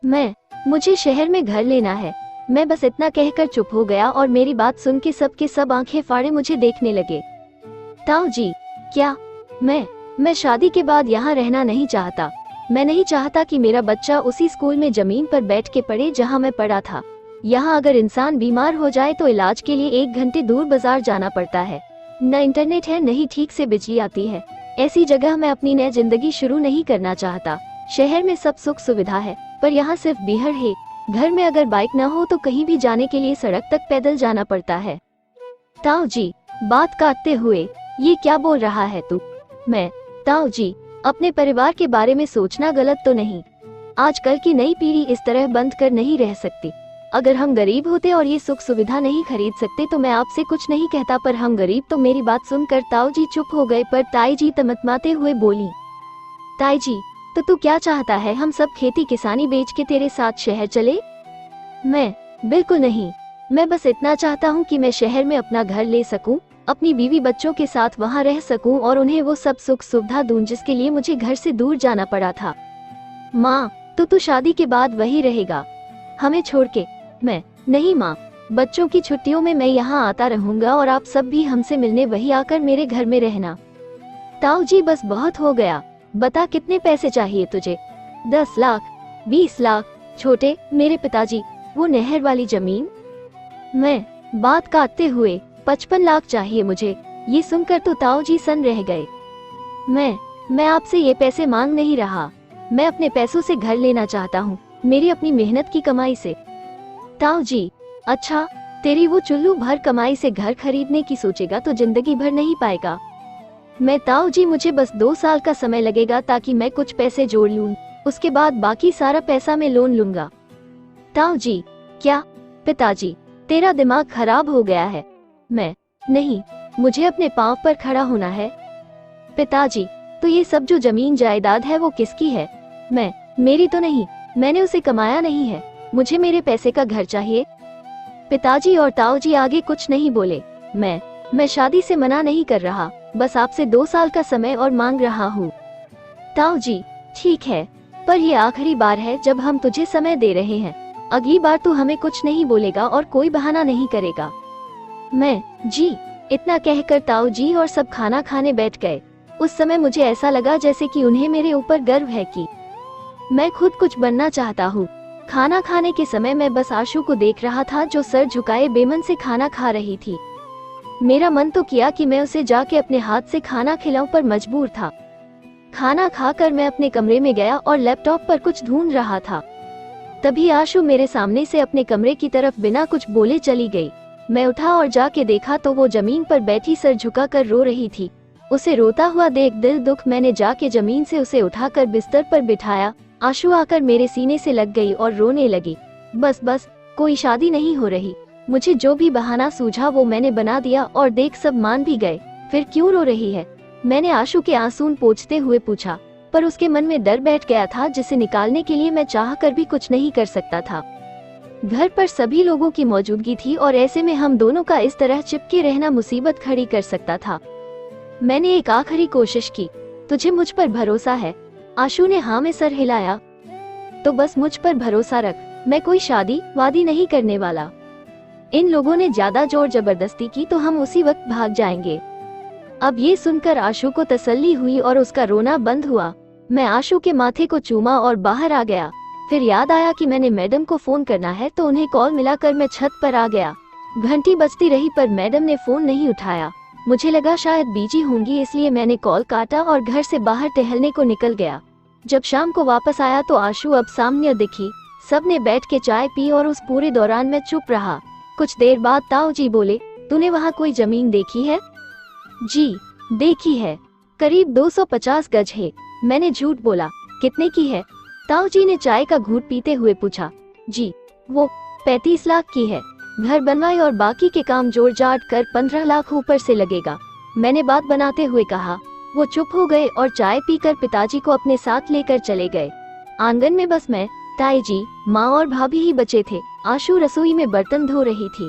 मुझे शहर में घर लेना है। मैं बस इतना कहकर चुप हो गया और मेरी बात सुन के सब आंखें फाड़े मुझे देखने लगे। ताऊ जी, क्या? मैं शादी के बाद यहाँ रहना नहीं चाहता। मैं नहीं चाहता कि मेरा बच्चा उसी स्कूल में जमीन पर बैठ के पढ़े जहाँ मैं पढ़ा था। यहाँ अगर इंसान बीमार हो जाए तो इलाज के लिए 1 घंटे दूर बाजार जाना पड़ता है। न इंटरनेट है, न ही ठीक से बिजली आती है। ऐसी जगह मैं अपनी नई जिंदगी शुरू नहीं करना चाहता। शहर में सब सुख सुविधा है, पर यहाँ सिर्फ बीहड़ है। घर में अगर बाइक न हो तो कहीं भी जाने के लिए सड़क तक पैदल जाना पड़ता है। ताऊ जी, बात काटते हुए, ये क्या बोल रहा है तू? ताऊ जी, अपने परिवार के बारे में सोचना गलत तो नहीं? आजकल की नई पीढ़ी इस तरह बंद कर नहीं रह सकती। अगर हम गरीब होते और ये सुख सुविधा नहीं खरीद सकते तो मैं आपसे कुछ नहीं कहता, पर हम गरीब। तो मेरी बात सुनकर ताऊ जी चुप हो गए, पर ताई जी तमतमाते हुए बोली, ताई जी, तो तू क्या चाहता है, हम सब खेती किसानी बेच के तेरे साथ शहर चले? बिल्कुल नहीं। मैं बस इतना चाहता हूँ कि मैं शहर में अपना घर ले सकूं, अपनी बीवी बच्चों के साथ वहाँ रह सकूं और उन्हें वो सब सुख सुविधा दूं जिसके लिए मुझे घर से दूर जाना पड़ा था। माँ, तो तू शादी के बाद वही रहेगा, हमें छोड़ के? नहीं माँ, बच्चों की छुट्टियों में मैं यहाँ आता रहूंगा और आप सब भी हमसे मिलने वही आकर मेरे घर में रहना। ताऊ जी, बस बहुत हो गया। बता, कितने पैसे चाहिए तुझे? 10 लाख, 20 लाख? छोटे, मेरे पिताजी, वो नहर वाली जमीन? बात काटते हुए, 55 लाख चाहिए मुझे। ये सुनकर तो ताऊ जी सन रह गए। मैं आपसे ये पैसे मांग नहीं रहा। मैं अपने पैसों से घर लेना चाहता हूँ, मेरी अपनी मेहनत की कमाई से। ताऊ जी, अच्छा, तेरी वो चुल्लू भर कमाई से घर खरीदने की सोचेगा तो जिंदगी भर नहीं पाएगा। ताऊ जी, मुझे बस 2 साल का समय लगेगा ताकि मैं कुछ पैसे जोड़ लूं। उसके बाद बाकी सारा पैसा मैं लोन लूंगा। ताऊ जी, क्या? पिताजी, तेरा दिमाग खराब हो गया है। नहीं, मुझे अपने पाँव पर खड़ा होना है। पिताजी, तो ये सब जो जमीन जायदाद है वो किसकी है? मेरी तो नहीं, मैंने उसे कमाया नहीं है। मुझे मेरे पैसे का घर चाहिए। पिताजी और ताऊ जी आगे कुछ नहीं बोले। मैं शादी से मना नहीं कर रहा, बस आपसे 2 साल का समय और मांग रहा हूँ। ताऊ जी, ठीक है, पर ये आखिरी बार है जब हम तुझे समय दे रहे हैं। अगली बार तू हमें कुछ नहीं बोलेगा और कोई बहाना नहीं करेगा। जी। इतना कहकर ताऊ जी और सब खाना खाने बैठ गए। उस समय मुझे ऐसा लगा जैसे कि उन्हें मेरे ऊपर गर्व है कि मैं खुद कुछ बनना चाहता हूँ। खाना खाने के समय मैं बस आशु को देख रहा था जो सर झुकाए बेमन से खाना खा रही थी। मेरा मन तो किया कि मैं उसे जाके अपने हाथ से खाना खिलाऊं, पर मजबूर था। खाना खाकर मैं अपने कमरे में गया और लैपटॉप पर कुछ ढूंढ रहा था। तभी आशु मेरे सामने से अपने कमरे की तरफ बिना कुछ बोले चली गई। मैं उठा और जाके देखा तो वो जमीन पर बैठी सर झुकाकर रो रही थी। उसे रोता हुआ देख दिल दुख, मैंने जाके जमीन से उसे उठाकर बिस्तर पर बिठाया। आशु आकर मेरे सीने से लग गई और रोने लगी। बस, कोई शादी नहीं हो रही। मुझे जो भी बहाना सूझा वो मैंने बना दिया और देख सब मान भी गए। फिर क्यों रो रही है? मैंने आशु के आंसू पोंछते हुए पूछा, पर उसके मन में डर बैठ गया था जिसे निकालने के लिए मैं चाह कर भी कुछ नहीं कर सकता था। घर पर सभी लोगों की मौजूदगी थी और ऐसे में हम दोनों का इस तरह चिपके रहना मुसीबत खड़ी कर सकता था। मैंने एक आखिरी कोशिश की। तुझे मुझ पर भरोसा है? आशु ने हाँ में सर हिलाया। तो बस मुझ पर भरोसा रख, मैं कोई शादी वादी नहीं करने वाला। इन लोगों ने ज्यादा जोर जबरदस्ती की तो हम उसी वक्त भाग जाएंगे। अब ये सुनकर आशु को तसल्ली हुई और उसका रोना बंद हुआ। मैं आशु के माथे को चूमा और बाहर आ गया। फिर याद आया कि मैंने मैडम को फोन करना है, तो उन्हें कॉल मिलाकर मैं छत पर आ गया। घंटी बजती रही पर मैडम ने फोन नहीं उठाया। मुझे लगा शायद बिजी होंगी, इसलिए मैंने कॉल काटा और घर से बाहर टहलने को निकल गया। जब शाम को वापस आया तो आशु अब सामने दिखी। सबने बैठ के चाय पी और उस पूरे दौरान मैं चुप रहा। कुछ देर बाद ताऊ जी बोले, तूने वहाँ कोई जमीन देखी है? जी, देखी है, करीब 250 गज है। मैंने झूठ बोला। कितने की है? ताऊ जी ने चाय का घूंट पीते हुए पूछा। जी, वो 35 लाख की है। घर बनवाई और बाकी के काम जोड़ जाट कर 15 लाख ऊपर से लगेगा। मैंने बात बनाते हुए कहा। वो चुप हो गए और चाय पीकर पिताजी को अपने साथ लेकर चले गए। आंगन में बस मैं, ताई जी, माँ और भाभी ही बचे थे। आशु रसोई में बर्तन धो रही थी।